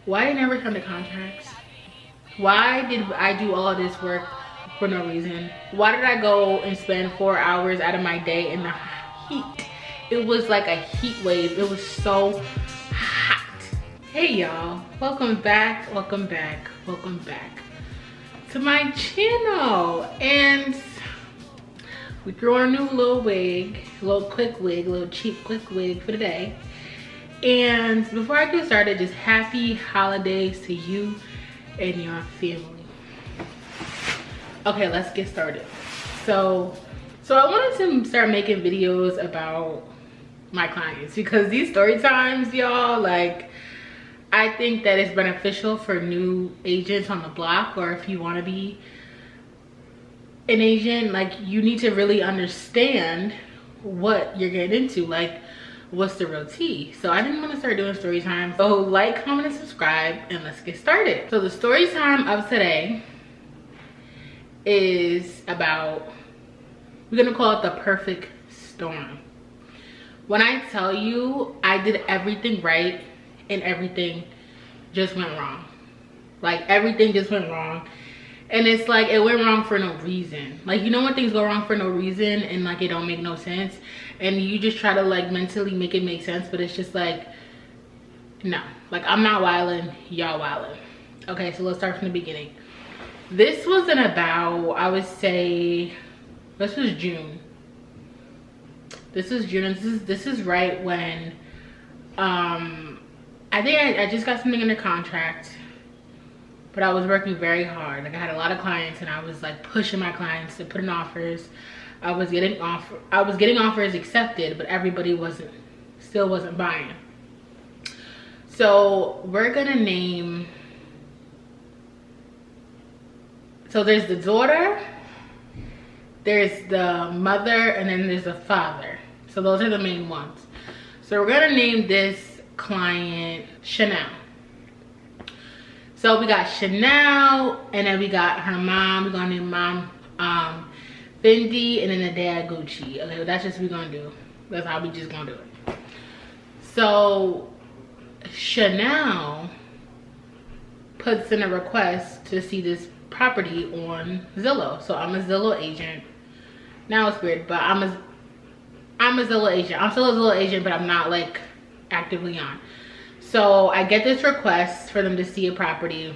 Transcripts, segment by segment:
Why they never sign the contracts? Why did I do all this work for no reason? Why did I go and spend 4 hours out of my day in the heat? It was like a heat wave. It was so hot. Hey y'all, welcome back, welcome back, welcome back to my channel. And we threw on a new little wig, a little quick wig, a little cheap quick wig for the day. And before I get started, just happy holidays to you and your family. Okay, let's get started. So I wanted to start making videos about my clients because these story times, y'all, like, I think that it's beneficial for new agents on the block, or if you want to be an agent, like, you need to really understand what you're getting into, like what's the real tea. So I didn't want to start doing story time. So like, comment, and subscribe, and let's get started. So the story time of today is about, we're gonna call it the perfect storm. When I tell you I did everything right and everything just went wrong. Like, everything just went wrong. And it's like, it went wrong for no reason. Like, you know when things go wrong for no reason and like it don't make no sense, and you just try to like mentally make it make sense, but it's just like, no. Like, I'm not wilding, y'all wilding. Okay, so let's start from the beginning. This was in about, I would say, this was June. This is June, and this is right when I think I just got something under contract. But I was working very hard. Like, I had a lot of clients, and I was like pushing my clients to put in offers. I was getting offers accepted, but everybody still wasn't buying. So we're gonna name, so there's the daughter, there's the mother, and then there's the father. So those are the main ones. So we're gonna name this client Chanel. So we got Chanel, and then we got her mom. We're gonna name mom Fendi, and then the dad Gucci. Okay, well, that's just what we're gonna do. That's how we just gonna do it. So Chanel puts in a request to see this property on Zillow. So I'm a Zillow agent. Now it's weird, but I'm a Zillow agent. I'm still a Zillow agent, but I'm not like actively on. So I get this request for them to see a property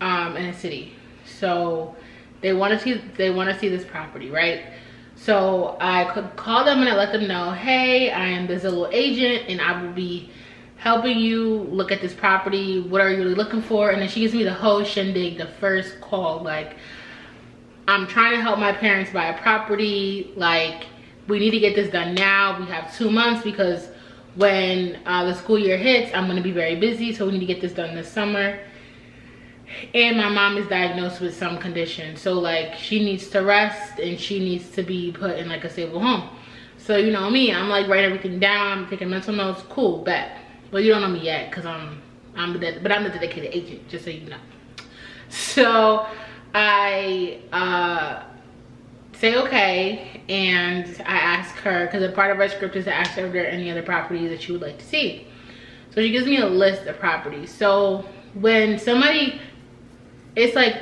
in a city. So they want to see this property, right? So I could call them and I let them know, hey, I am the Zillow agent and I will be helping you look at this property. What are you really looking for? And then she gives me the whole shindig, the first call, like, I'm trying to help my parents buy a property. Like, we need to get this done now. We have 2 months because when the school year hits, I'm gonna be very busy, so we need to get this done this summer. And my mom is diagnosed with some condition, so like, she needs to rest and she needs to be put in like a stable home. So you know me, I'm like writing everything down, I'm taking mental notes. Cool, bet. Well, you don't know me yet because I'm the dedicated agent, just so you know. So I say okay, and I ask her, because a part of our script is to ask her if there are any other properties that she would like to see. So she gives me a list of properties. So when somebody, it's like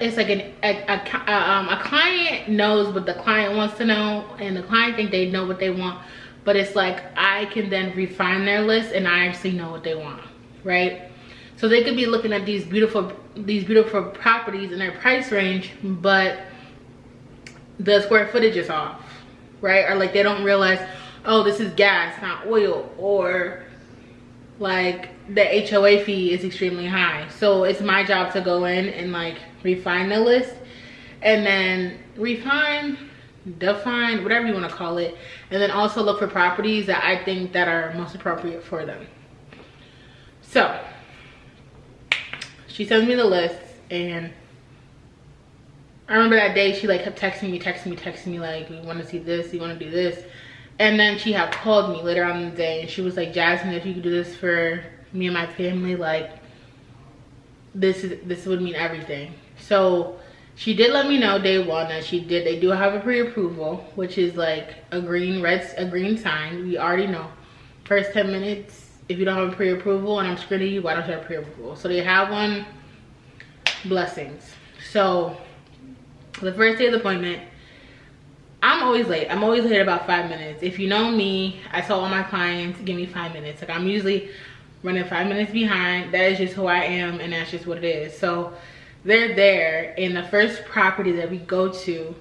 a client knows what the client wants to know, and the client think they know what they want, but it's like I can then refine their list and I actually know what they want, right? So they could be looking at these beautiful properties in their price range, but the square footage is off, right? Or like, they don't realize, oh, this is gas, not oil, or like the HOA fee is extremely high. So it's my job to go in and like refine the list, and then define, whatever you want to call it, and then also look for properties that I think that are most appropriate for them. So she sends me the list, and I remember that day she like kept texting me like, we want to see this, you want to do this. And then she had called me later on in the day, and she was like, Jasmine, if you could do this for me and my family, like, this would mean everything. So she did let me know day one that they do have a pre-approval, which is like a green sign. We already know first 10 minutes if you don't have a pre-approval and I'm screening you, why don't you have pre-approval? So they have one. Blessings. So the first day of the appointment, I'm always late. I'm always late about 5 minutes. If you know me, I tell all my clients, give me 5 minutes. Like, I'm usually running 5 minutes behind. That is just who I am, and that's just what it is. So they're there, and the first property that we go to,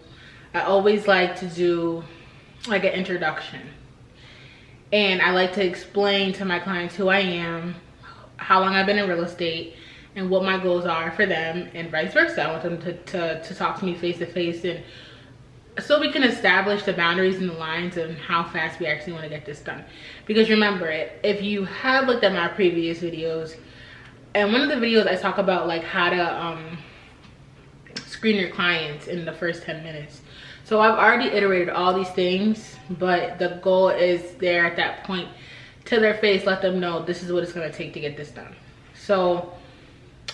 I always like to do like an introduction. And I like to explain to my clients who I am, how long I've been in real estate, and what my goals are for them, and vice versa. I want them to talk to me face to face, and so we can establish the boundaries and the lines of how fast we actually want to get this done. Because remember, if you have looked at my previous videos, and one of the videos I talk about like how to screen your clients in the first 10 minutes. So I've already iterated all these things, but the goal is there at that point to their face, let them know this is what it's going to take to get this done. So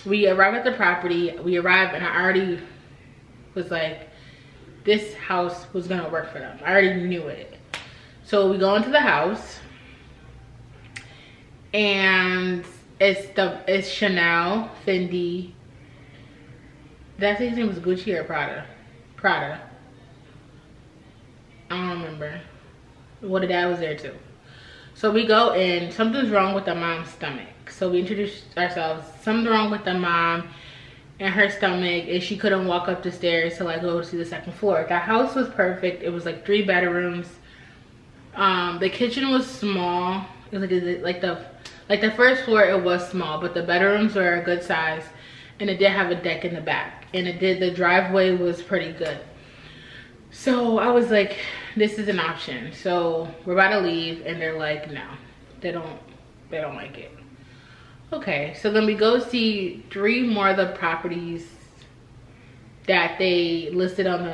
we arrive at the property, we arrive, and I already was like, this house was gonna work for them. I already knew it. So we go into the house, and it's Chanel, Fendi. Did I say his name was Gucci or Prada? Prada. I don't remember. Well, the dad was there too. So we go in, something's wrong with the mom's stomach. So we introduced ourselves. Something wrong with the mom and her stomach, and she couldn't walk up the stairs to like go to the second floor. The house was perfect. It was like 3 bedrooms. The kitchen was small. It was like the first floor, it was small, but the bedrooms were a good size, and it did have a deck in the back, and the driveway was pretty good. So I was like, this is an option. So we're about to leave, and they're like, no, they don't like it. Okay, so then we go see 3 more of the properties that they listed on the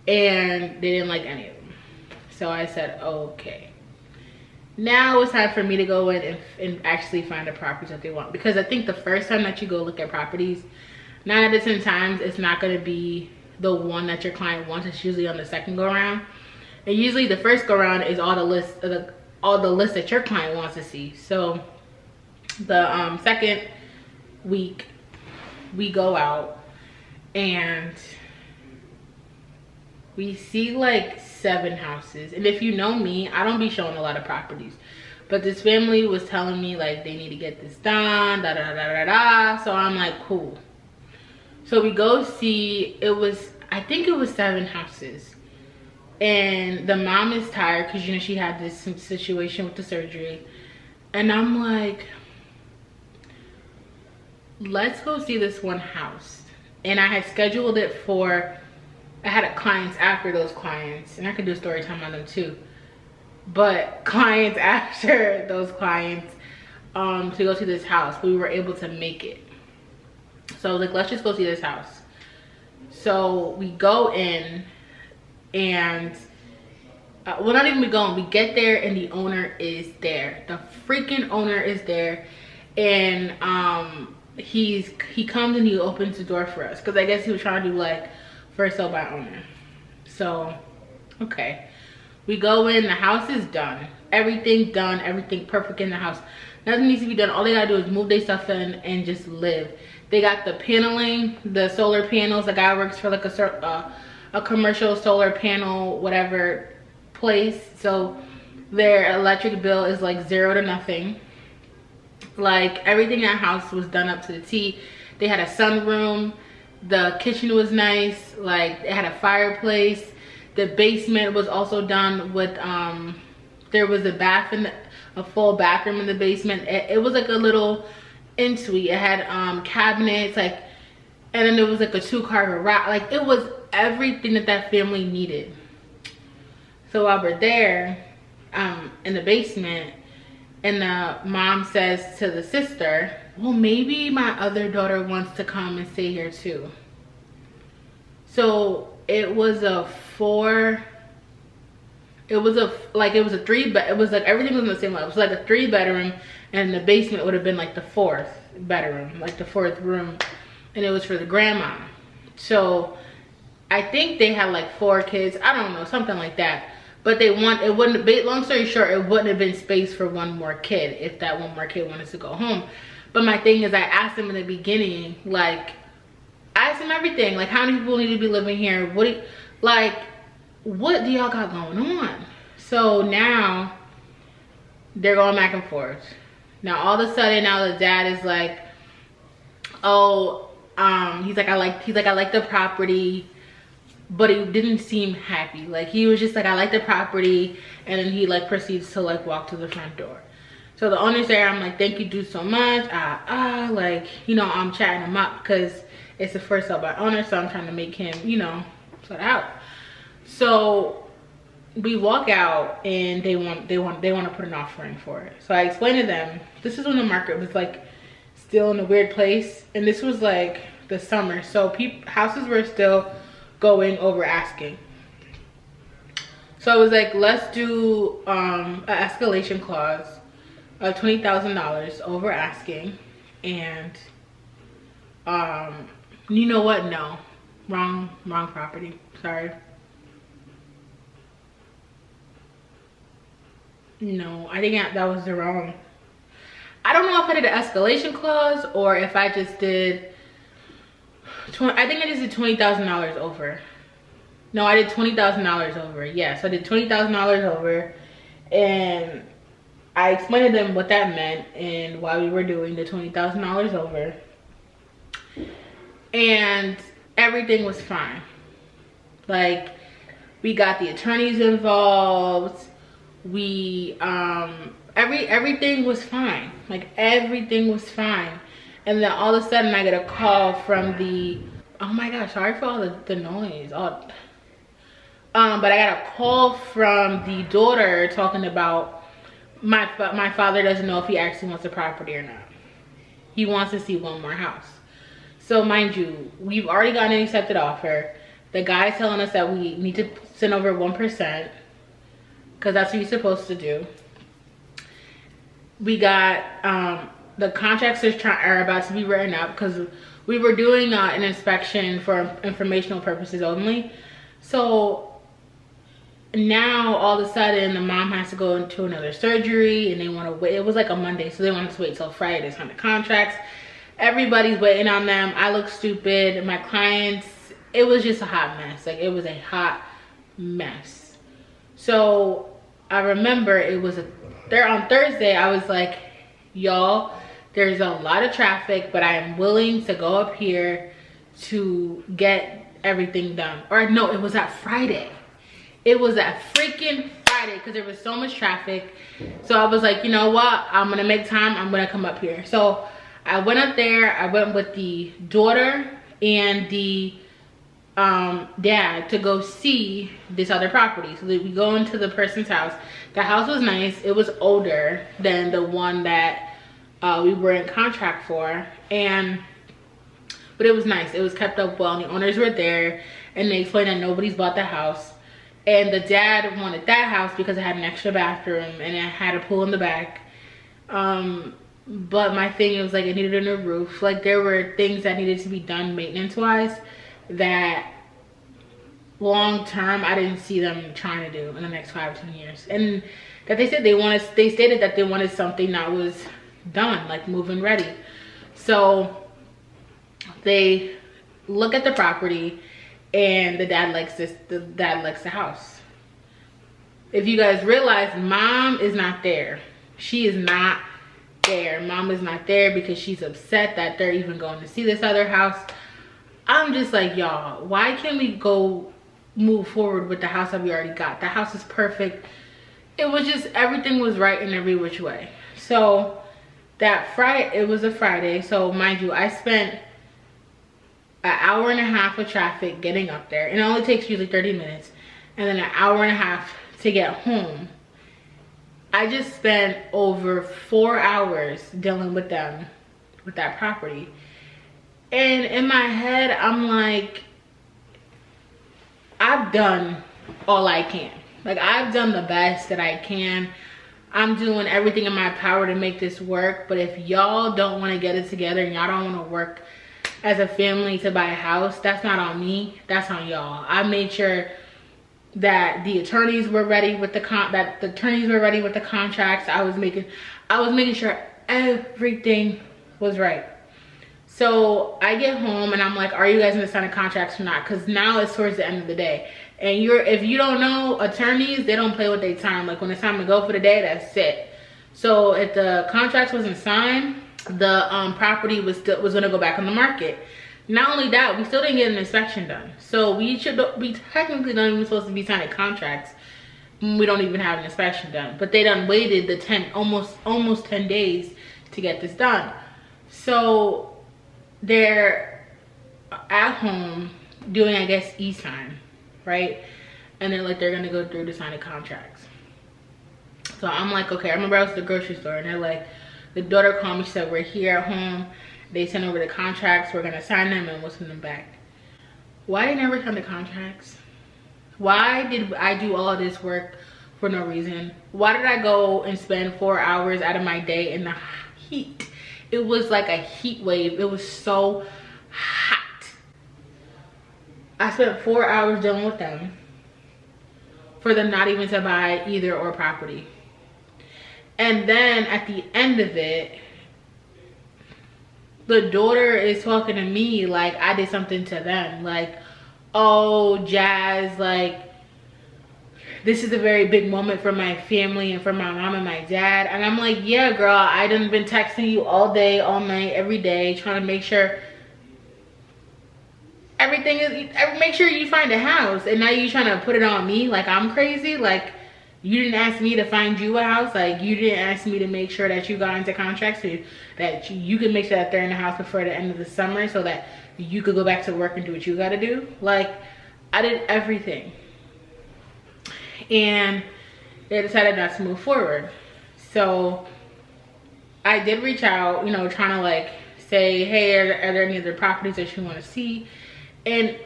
and they didn't like any of them. So I said, okay, now it's time for me to go in and actually find the properties that they want. Because I think the first time that you go look at properties, 9 out of 10 times it's not going to be the one that your client wants. It's usually on the second go around, and usually the first go around is all the lists that your client wants to see. So the second week we go out and we see like 7 houses. And if you know me, I don't be showing a lot of properties, but this family was telling me like they need to get this done, da da da da da. So I'm like, cool. So we go see, I think it was 7 houses. And the mom is tired because, you know, she had this situation with the surgery. And I'm like, let's go see this one house. And I had scheduled it for, I had clients after those clients. And I could do a story time on them too. But clients after those clients to go see this house. But we were able to make it. So I was like, let's just go see this house. So we go in, and well, not even we go in, we get there, and the owner is there. The freaking owner is there. And he comes and he opens the door for us, because I guess he was trying to do like first sale by owner. So okay, we go in, the house is done, everything done, everything perfect in the house. Nothing needs to be done. All they gotta do is move their stuff in and just live. They got the paneling, the solar panels. The guy works for like a commercial solar panel, whatever place. So their electric bill is like 0 to nothing. Like everything in that house was done up to the T. They had a sunroom. The kitchen was nice. Like it had a fireplace. The basement was also done with, there was a a full bathroom in the basement. It was like a little in-suite. It had cabinets, like, and then there was like a 2-car garage. Like it was everything that family needed. So while we're there in the basement, and the mom says to the sister, well, maybe my other daughter wants to come and stay here too. So it was a 3 bed, it was like everything was on the same level. It was like a 3 bedroom, and the basement would have been like the 4th bedroom, like the 4th room, and it was for the grandma. So I think they had like 4 kids, I don't know, something like that. But they want, it wouldn't be, long story short, it wouldn't have been space for one more kid if that one more kid wanted to go home. But my thing is, I asked them in the beginning, like, I asked them everything, like, how many people need to be living here? What do y'all got going on? So now they're going back and forth. Now all of a sudden, now the dad is like, oh, he's like, I like the property, but he didn't seem happy. Like, he was just like, I like the property, and then he like proceeds to like walk to the front door. So the owner's there. I'm like, thank you, do so much. Like, you know, I'm chatting him up because it's the first sale by owner, so I'm trying to make him, you know, sort out. So we walk out, and they want to put an offer in for it. So I explained to them, this is when the market was like still in a weird place, and this was like the summer, so houses were still going over asking. So I was like, let's do an escalation clause of $20,000 over asking, and you know what? No, wrong property. Sorry. No, I think that was the wrong. I don't know if I did an escalation clause or if I just did. I think I just did $20,000 over. No, I did $20,000 over. Yes, I did $20,000 over, and I explained to them what that meant and why we were doing the $20,000 over, and everything was fine. Like, we got the attorneys involved. We everything was fine. Like, everything was fine. And then all of a sudden I get a call from the, oh my gosh, sorry for all the noise. But I got a call from the daughter talking about my father doesn't know if he actually wants the property or not. He wants to see one more house. So mind you, we've already gotten an accepted offer. The guy's telling us that we need to send over 1%, because that's what you're supposed to do. We got the contracts are about to be written up, because we were doing an inspection for informational purposes only. So now all of a sudden the mom has to go into another surgery, and they want to wait. It was like a Monday, so they wanted to wait till Friday to sign the contracts. Everybody's waiting on them. I look stupid. My clients, it was just a hot mess. Like, it was a hot mess. So I remember it was there on Thursday. I was like, y'all, there's a lot of traffic, but I am willing to go up here to get everything done. Or no, it was at Friday. It was at freaking Friday, because there was so much traffic. So I was like, you know what? I'm gonna make time. I'm gonna come up here. So I went up there. I went with the daughter and the dad to go see this other property. So that we go into the person's house. The house was nice. It was older than the one that we were in contract for, but it was nice. It was kept up well, and the owners were there, and they explained that nobody's bought the house, and the dad wanted that house because it had an extra bathroom and it had a pool in the back. But my thing, it was like, it needed a new roof. Like, there were things that needed to be done maintenance wise that long term I didn't see them trying to do in the next 5-10 years. And that they said they stated that they wanted something that was done, like move-in ready. So they look at the property, and the dad likes the house. If you guys realize, mom is not there. She is not there. Mom is not there because she's upset that they're even going to see this other house. I'm just like, y'all, why can't we go move forward with the house that we already got? The house is perfect. It was just, everything was right in every which way. So that Friday, it was a Friday, so mind you, I spent an hour and a half of traffic getting up there. It only takes usually 30 minutes, and then an hour and a half to get home. I just spent over 4 hours dealing with them, with that property. And in my head, I'm like, I've done all I can. Like, I've done the best that I can. I'm doing everything in my power to make this work. But if y'all don't want to get it together and y'all don't want to work as a family to buy a house, that's not on me. That's on y'all. I made sure that the attorneys were ready with the contracts. I was making sure everything was right. So I get home and I'm like, are you guys gonna sign the contracts or not? Because now it's towards the end of the day. And if you don't know, attorneys, they don't play with their time. Like when it's time to go for the day, that's it. So if the contracts wasn't signed, the property was gonna go back on the market. Not only that, we still didn't get an inspection done. So we technically not even supposed to be signing contracts. We don't even have an inspection done. But they done waited the almost 10 days to get this done. So they're at home doing, I guess, e-sign, right? And they're like, they're gonna go through to sign the contracts. So I'm like, okay. I remember I was at the grocery store and they're like, the daughter called me, she said, we're here at home. They sent over the contracts, we're gonna sign them and we'll send them back. Why did I never sign the contracts? Why did I do all of this work for no reason? Why did I go and spend 4 hours out of my day in the heat? It was like a heat wave. It was so hot. I spent 4 hours dealing with them for them not even to buy either or property. And then at the end of it, the daughter is talking to me like I did something to them. Like, oh, Jazz, like, this is a very big moment for my family and for my mom and my dad. And I'm like, yeah, girl, I done been texting you all day, all night, every day, trying to make sure everything is, make sure you find a house. And now you trying to put it on me like I'm crazy. Like, you didn't ask me to find you a house. Like, you didn't ask me to make sure that you got into contracts so that you can make sure that they're in the house before the end of the summer so that you could go back to work and do what you got to do. Like, I did everything. And they decided not to move forward. So I did reach out, you know, trying to like say, hey, are there any other properties that you want to see? And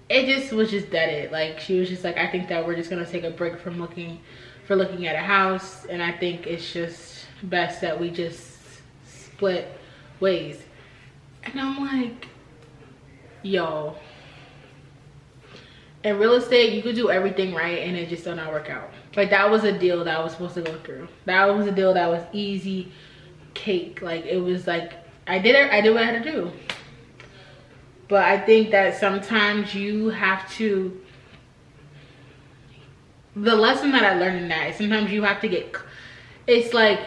it just was just deaded. Like, she was just like, I think that we're just gonna take a break from looking at a house, and I think it's just best that we just split ways. And I'm like, yo, in real estate, you could do everything right and it just does not work out. Like, that was a deal that I was supposed to go through. That was a deal that was easy cake. Like, it was like, I did what I had to do. But I think that sometimes you have to, the lesson that I learned in that is sometimes you have to get, it's like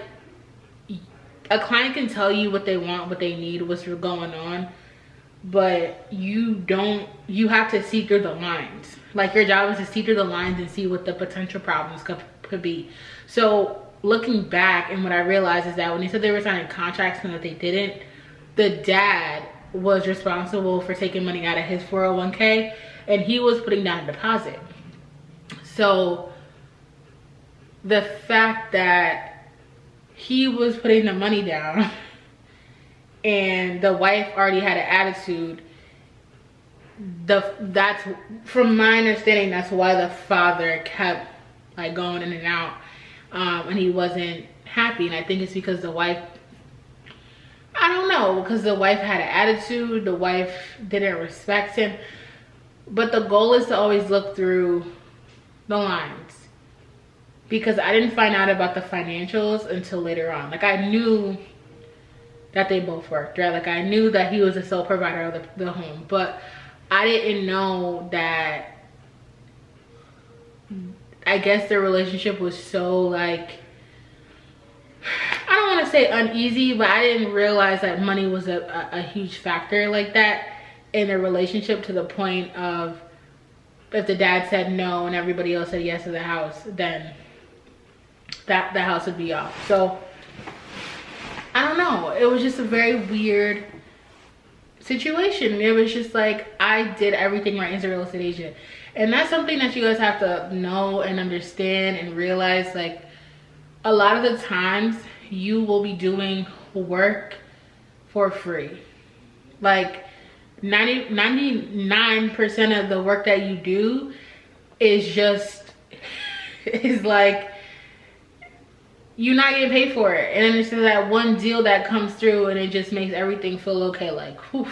a client can tell you what they want, what they need, what's going on, but you have to see through the lines. Like, your job is to see through the lines and see what the potential problems could be. So looking back, and what I realized is that when they said they were signing contracts and that they didn't, the dad was responsible for taking money out of his 401k and he was putting down a deposit. So the fact that he was putting the money down and the wife already had an attitude, that's, from my understanding, that's why the father kept like going in and out, and he wasn't happy. And I think it's because the wife, I don't know, because the wife had an attitude, the wife didn't respect him. But the goal is to always look through the lines, because I didn't find out about the financials until later on. Like, I knew that they both worked, right? Like, I knew that he was the sole provider of the home, but I didn't know that, I guess their relationship was so like, I don't want to say uneasy, but I didn't realize that money was a huge factor like that in their relationship, to the point of if the dad said no and everybody else said yes to the house, then the house would be off. So I don't know, it was just a very weird situation. It was just like, I did everything right as a real estate agent, and that's something that you guys have to know and understand and realize. Like, a lot of the times you will be doing work for free. Like 99% of the work that you do is like, you're not getting paid for it. And then it's just that one deal that comes through and it just makes everything feel okay, like, whew.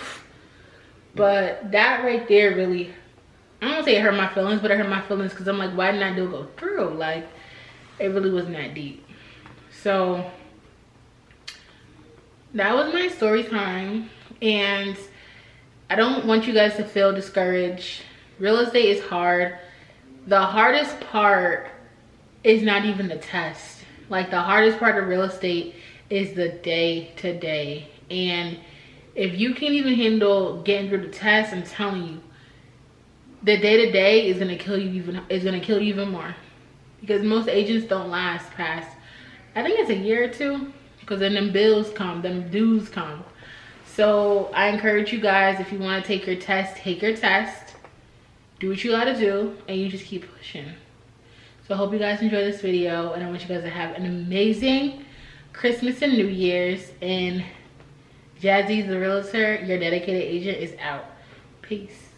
But that right there really I don't say it hurt my feelings, but it hurt my feelings because I'm like, why didn't I go through? Like, it really wasn't that deep. So that was my story time, and I don't want you guys to feel discouraged. Real estate is hard. The hardest part is not even the test. Like, the hardest part of real estate is the day to day. And if you can't even handle getting through the test, I'm telling you, the day to day is gonna kill you even more. Because most agents don't last past, I think it's a year or two, because then them bills come, them dues come. So I encourage you guys, if you want to take your test, take your test. Do what you gotta do, and you just keep pushing. So I hope you guys enjoy this video, and I want you guys to have an amazing Christmas and New Year's. And Jazzy the Realtor, your dedicated agent, is out. Peace.